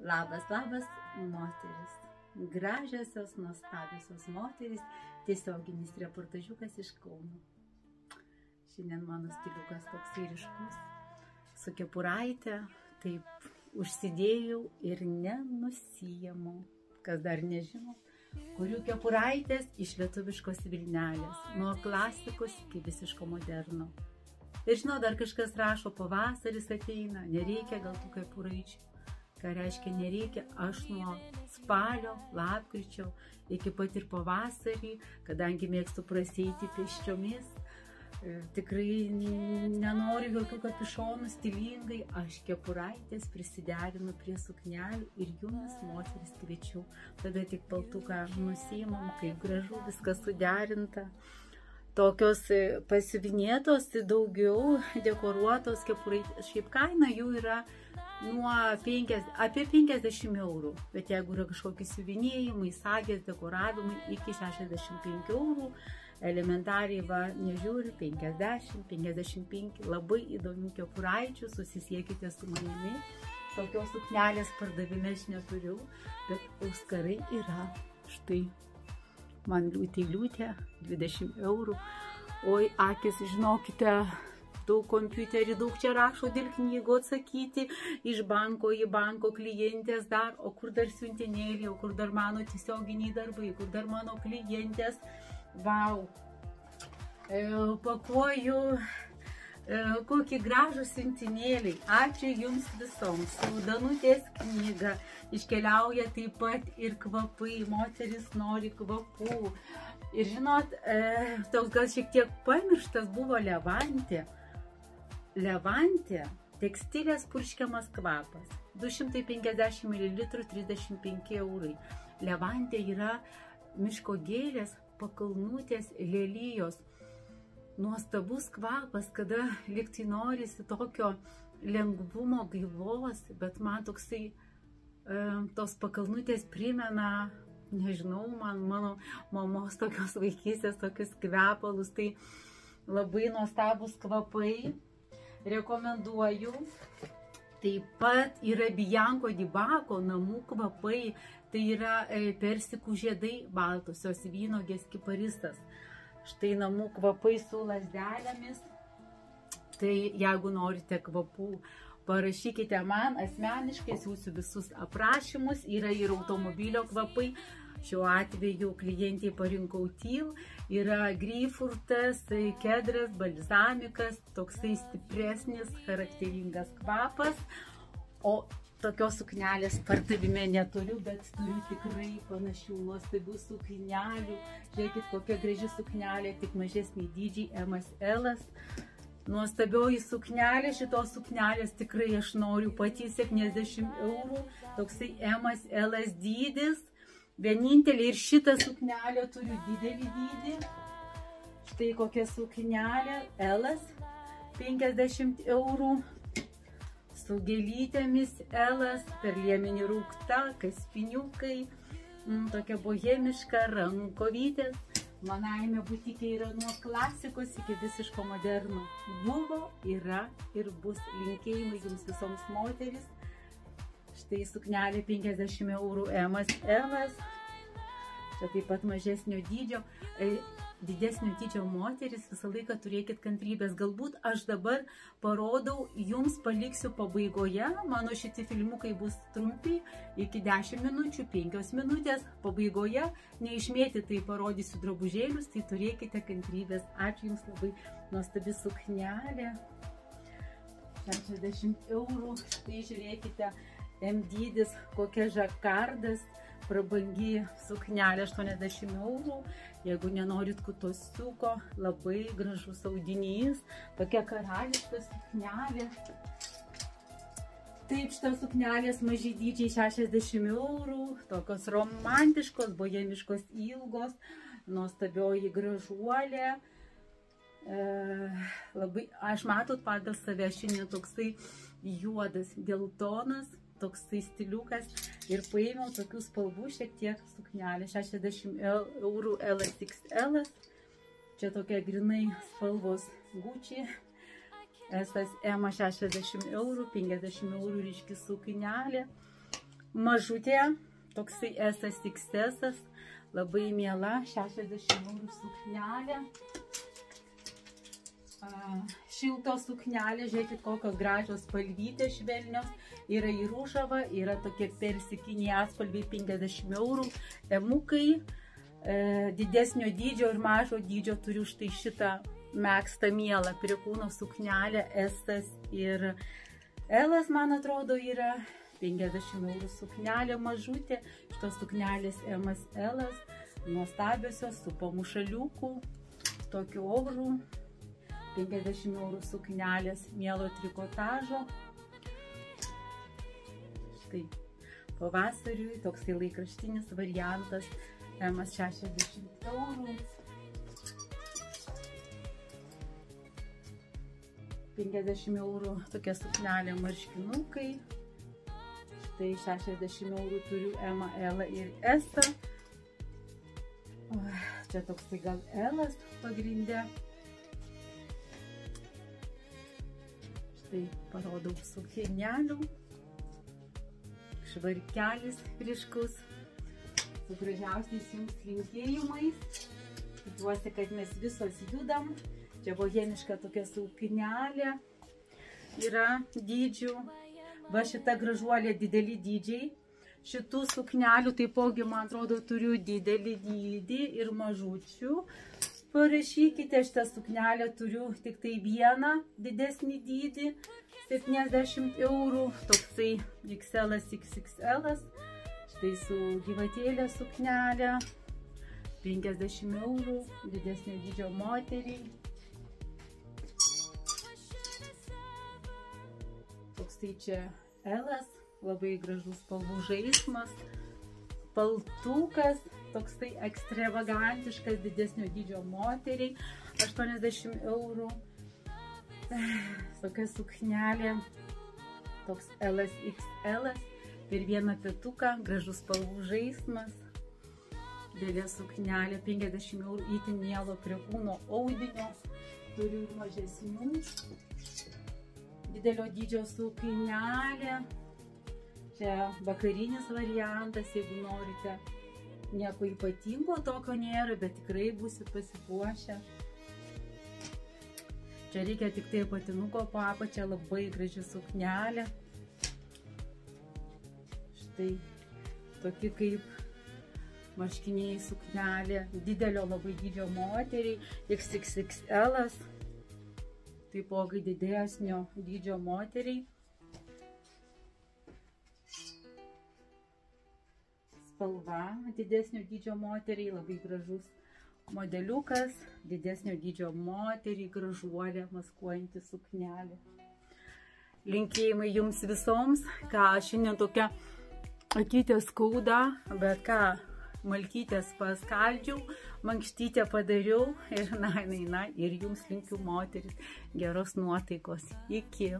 Labas, labas, moteris. Gražiosios, nuostabiosios moteris. Tiesioginis reportažiukas iš Kauno. Šiandien mano stiliukas toks ryškus. Su kepuraitė, taip užsidėjau ir nenusiemu. Kas dar nežino, kuriu kepuraitės iš lietuviškos vilnelės. Nuo klasikos iki visiško moderno. Ir žinau, dar kažkas rašo, pavasaris ateina, nereikia gal tų kepuraičių. Ką reiškia nereikia, aš nuo spalio, lapkričio iki pat ir pavasarį, kadangi mėgstu prasieiti pėsčiomis, tikrai nenoriu jokių kapišonų stilingai, aš kepuraitės prisiderinu prie suknelių ir jumis, moteris, kviečiu. Tada tik paltuką nusiimam, kaip gražu, viskas suderinta. Tokios pasiuvinėtos, daugiau dekoruotos kepuraitės. Šiaip kaina jų yra apie 50 eurų, bet jeigu yra kažkokie siuvinėjimai, sagės, dekoravimai, iki 65 eurų, elementariai va, nežiūri, 50, 55, labai įdomių kepuraičių, susisiekite su manimi. Tokios suknelės pardavime aš neturiu, bet auskarai yra. Štai, man liūtė, 20 eurų. Oi, akis, žinokite, daug kompiuterį, daug čia rašo dėl knygų atsakyti, iš banko į banko klientės dar, o kur dar siuntinėlį, o kur dar mano tiesioginiai darbai, kur dar mano klientės. Vau, pakuoju kokį gražų siuntinėlį. Ačiū jums visoms. Su Danutės knyga iškeliauja taip pat ir kvapai. Moteris nori kvapų. Ir žinot, toks gal šiek tiek pamirštas buvo Levantė. Levantė tekstilės purškiamas kvapas. 250 ml, 35 eurai. Levantė yra miško gėlės, pakalnutės, lelijos. Nuostabus kvapas, kada liktai norisi tokio lengvumo, gaivos, bet man toksai, tos pakalnutės primena, nežinau, mano mamos tokios vaikystės, tokius kvepalus, tai labai nuostabus kvapai, rekomenduoju. Taip pat yra Bianco di Bacco namų kvapai, tai yra persikų žiedai, baltosios vynogės, kiparistas. Štai namų kvapai su lazdelėmis. Tai jeigu norite kvapų, parašykite man asmeniškai, siūsiu visus aprašymus. Yra ir automobilio kvapai. Šiuo atveju klientei parinkau Tyl. Yra Greyfurtas, kedras, balzamikas, toksai stipresnis, charakteringas kvapas. O tokios suknelės pardavime neturiu, bet turiu tikrai panašių nuostabių suknelių. Žiūrėkit, kokia graži suknelė, tik mažesni dydžiai, MSL. Nuostabioji suknelė, šitos suknelės tikrai aš noriu pati 70 eurų. Toksai MSL dydis. Vienintelė ir šitą suknelę turiu didelį dydį. Štai kokia suknelė, L, 50 eurų. Su gėlytėmis, L, per liemenį rūkta, kaspiniukai, tokia bohemiška, rankovytės. Manajame butikė yra nuo klasikos iki visiško moderno. Buvo, yra ir bus. Linkėjimai jums visoms moteris. Štai suknelė 50 eurų MSL. Čia taip pat mažesnio dydžio. Didesnio dydžio moteris, visą laiką turėkit kantrybės. Galbūt aš dabar parodau, jums paliksiu pabaigoje, mano šitie filmukai bus trumpi, iki 10 minučių, 5 minutės, pabaigoje neišmėtytai parodysiu drabužėlius, tai turėkite kantrybės. Ačiū jums labai, nuostabi suknelė, 60 eurų, tai žiūrėkite, M dydis, kokia žakardas, prabangi suknelė 80 eurų. Jeigu nenorit kutosiuko, labai gražus audinys, tokia karališka suknelė. Taip, šitas suknelės maži dydžiai 60 eurų, tokios romantiškos, bohemiškos ilgos, nuostabioji gražuolė. Labai, aš matot pagal save, šiandien toksai juodas, geltonas, toksai stiliukas ir paėmiau tokių spalvų šiek tiek suknelę, 60 eurų LXL, čia tokia grinai spalvos Gucci, SS M 60 eurų, 50 eurų ryški suknelė, mažutė, toksai SXS, labai miela, 60 eurų suknelė. Šiltos suknelė, žiūrėkit, kokios gražios spalvytės švelnios, yra į ružavą, yra tokie persikiniai atspalviai 50 eurų, emukai, didesnio dydžio ir mažo dydžio turiu štai šitą megztą mielą prie kūno suknelę, S ir L, man atrodo, yra 50 eurų suknelė mažutė, šitos suknelės M, L, nuostabiosios, su pamušaliuku, tokiu orų. 50 eurų suknelės mielo trikotažo. Štai pavasariui toksai laikraštinis variantas, M 60 eurų. 50 eurų tokia suknelė marškinukai. Štai 60 eurų turiu M, L ir S. Čia toksai gal L pagrinde. Tai parodau suknelių, švarkelis ryškus, su gražiausiais jums linkėjimais. Tikiuosi, kad mes visos judam. Čia bohemiška tokia suknelė yra dydžių. Va šita gražuolė dideli dydžiai. Šitų suknelių taipogi, man atrodo, turiu didelį dydį ir mažučių. Parašykite, šitą suknelę turiu tik tai vieną didesnį dydį, 70 eurų, toksai XL, XXL, štai su gyvatėlė suknelė, 50 eurų, didesnio dydžio moteriai. Toksai čia L, labai gražus spalvų žaismas, paltukas, toksai ekstravagantiškas, didesnio dydžio moteriai, 80 eurų. Tokia suknelė, toks LXL, per vieną petuką, gražus spalvų žaismas. Dėlė suknelė, 50 eurų, itin mielo prie kūno audinio. Turiu ir mažesnių. Didelio dydžio suknelė. Čia vakarinis variantas, jeigu norite. Nieko ypatingo tokio nėra, bet tikrai būsit pasipuošę. Čia reikia tik tai patinuko po apačią, labai graži suknelė. Štai tokie kaip marškiniai suknelė, didelio labai dydžio moteriai, XXL, taipogi didesnio dydžio moteriai. Spalva didesnio dydžio moteriai, labai gražus modeliukas, didesnio dydžio moteriai, gražuolė, maskuojanti suknelė. Linkėjimai jums visoms, ką šiandien tokia akytė skauda, bet ką, malkytės paskaldžiau, mankštytę padariau ir ir jums linkiu moteris geros nuotaikos. Iki.